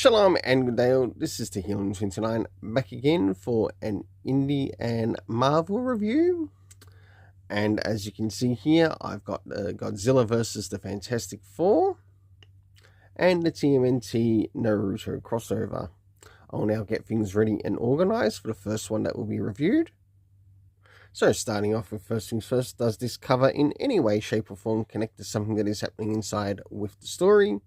Shalom and good day all. This is Healing29 back again for an Indie and Marvel review. And as you can see here, I've got the Godzilla vs. the Fantastic Four and the TMNT Naruto crossover. I'll now get things ready and organized for the first one that will be reviewed. So starting off with first things first, does this cover in any way, shape or form connect to something that is happening inside with the story?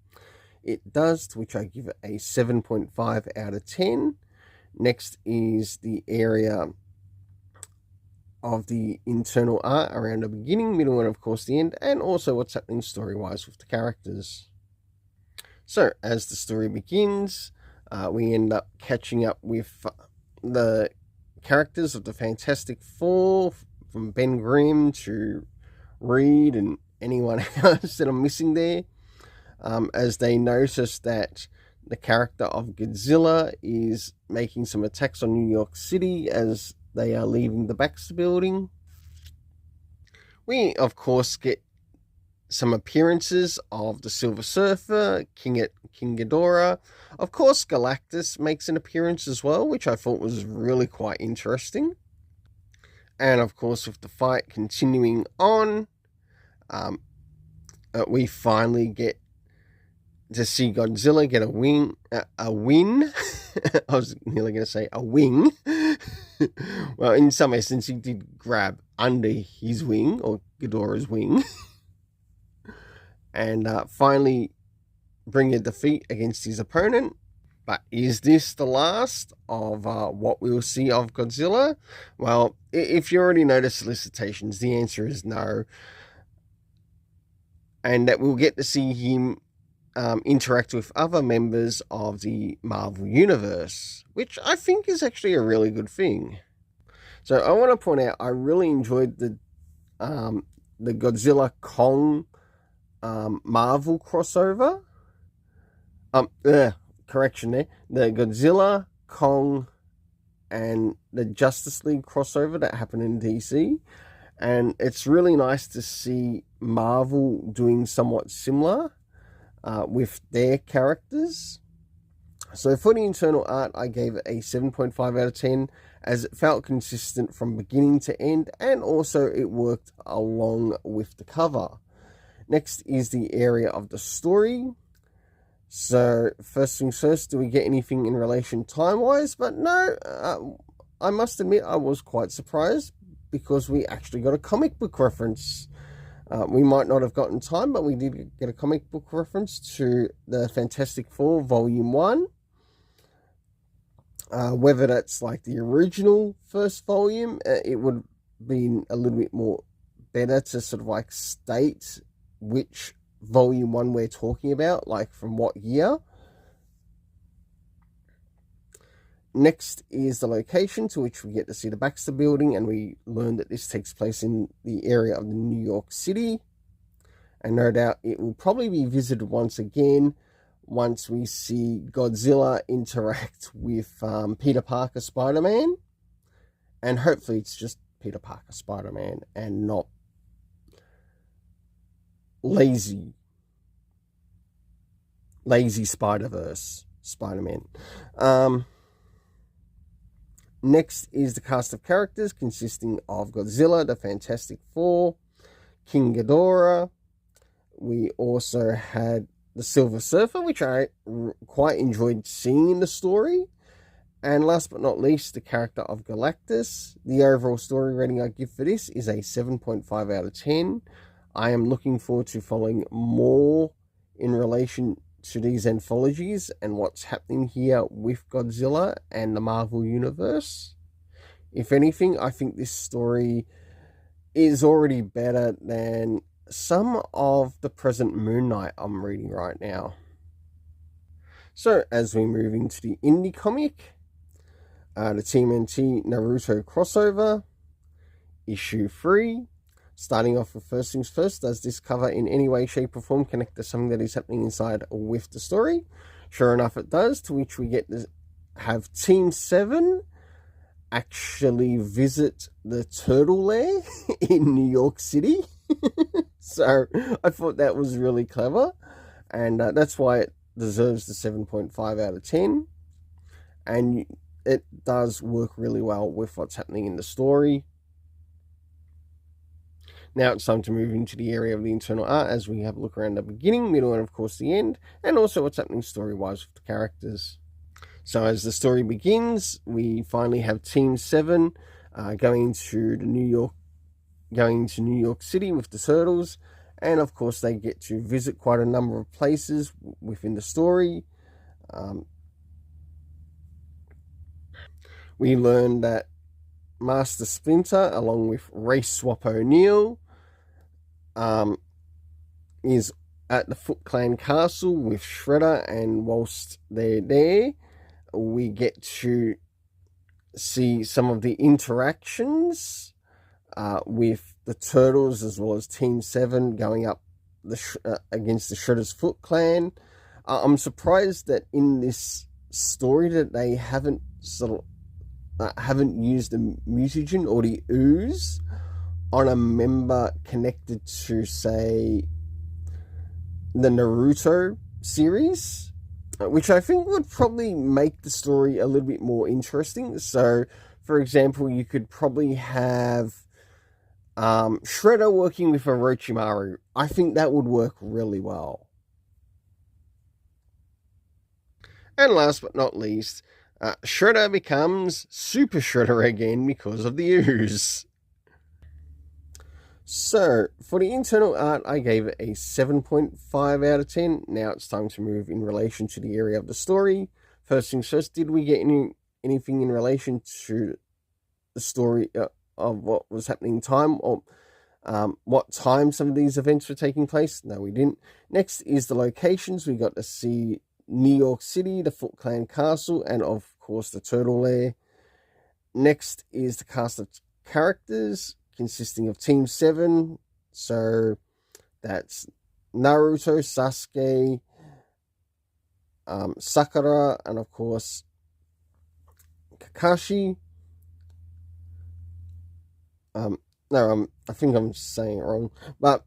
It does, to which I give it a 7.5 out of 10. Next is the area of the internal art around the beginning, middle, and of course the end, and also what's happening story-wise with the characters. So, as the story begins, we end up catching up with the characters of the Fantastic Four, from Ben Grimm to Reed and anyone else that I'm missing there. As they notice that the character of Godzilla is making some attacks on New York City as they are leaving the Baxter building. We, of course, get some appearances of the Silver Surfer, King Ghidorah. Of course, Galactus makes an appearance as well, which I thought was really quite interesting. And, of course, with the fight continuing on, we finally get to see Godzilla get a win. I was nearly going to say a wing. Well, in some essence, he did grab under his wing, or Ghidorah's wing, and finally bring a defeat against his opponent. But is this the last of what we will see of Godzilla? Well, if you already know the solicitations, the answer is no. And that we'll get to see him interact with other members of the Marvel Universe, which I think is actually a really good thing. So I want to point out, I really enjoyed the Godzilla Kong Marvel crossover. Correction there. The Godzilla, Kong, and the Justice League crossover that happened in DC. And it's really nice to see Marvel doing somewhat similar with their characters. So for the internal art, I gave it a 7.5 out of 10, as it felt consistent from beginning to end, and also it worked along with the cover. Next is the area of the story. So first things first, do we get anything in relation time-wise? But no, I must admit I was quite surprised, because we actually got a comic book reference. We might not have gotten time, but we did get a comic book reference to the Fantastic Four Volume 1. Whether that's like the original first volume, it would have been a little bit more better to sort of like state which Volume 1 we're talking about, like from what year. Next is the location, to which we get to see the Baxter building, and we learn that this takes place in the area of New York City. And no doubt it will probably be visited once again once we see Godzilla interact with Peter Parker Spider-Man. And hopefully it's just Peter Parker Spider-Man and not lazy Spider-Verse Spider-Man. Next is the cast of characters, consisting of Godzilla, the Fantastic Four, King Ghidorah. We also had the Silver Surfer, which I quite enjoyed seeing in the story. And last but not least, the character of Galactus. The overall story rating I give for this is a 7.5 out of 10. I am looking forward to following more in relation to these anthologies and what's happening here with Godzilla and the Marvel Universe. If anything, I think this story is already better than some of the present Moon Knight I'm reading right now. So, as we move into the indie comic, the TMNT Naruto crossover, issue 3. Starting off with first things first, does this cover in any way, shape or form connect to something that is happening inside with the story? Sure enough it does, to which we get to have Team 7 actually visit the Turtle Lair in New York City. So I thought that was really clever, and that's why it deserves the 7.5 out of 10. And it does work really well with what's happening in the story. Now it's time to move into the area of the internal art as we have a look around the beginning, middle, and of course the end, and also what's happening story-wise with the characters. So as the story begins, we finally have Team 7 going to New York City with the Turtles, and of course they get to visit quite a number of places within the story. We learn that Master Splinter, along with Race Swap O'Neil, is at the Foot Clan Castle with Shredder, and whilst they're there, we get to see some of the interactions with the Turtles as well as Team 7 going up against the Shredder's Foot Clan. I'm surprised that in this story that they haven't used the mutagen or the ooze on a member connected to, say, the Naruto series, which I think would probably make the story a little bit more interesting. So, for example, you could probably have Shredder working with Orochimaru. I think that would work really well. And last but not least, Shredder becomes Super Shredder again because of the ooze. So, for the internal art, I gave it a 7.5 out of 10. Now it's time to move in relation to the area of the story. First things first, did we get anything in relation to the story of what was happening in time, or what time some of these events were taking place? No, we didn't. Next is the locations. We got to see New York City, the Foot Clan Castle, and of course the Turtle Lair. Next is the cast of characters consisting of Team 7. So that's Naruto, Sasuke, Sakura, and of course Kakashi. I think I'm saying it wrong, but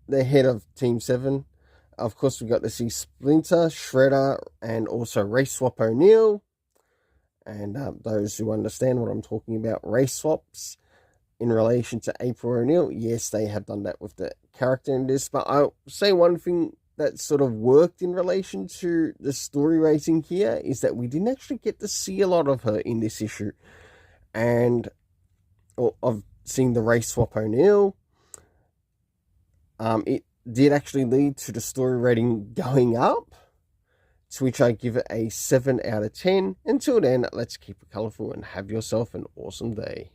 the head of Team 7. Of course, we got to see Splinter, Shredder, and also Race Swap O'Neil. And those who understand what I'm talking about, race swaps in relation to April O'Neil, yes, they have done that with the character in this. But I'll say one thing that sort of worked in relation to the story rating here is that we didn't actually get to see a lot of her in this issue. And of seeing the Race Swap O'Neil, it did actually lead to the story rating going up, to which I give it a 7 out of 10. Until then, let's keep it colourful and have yourself an awesome day.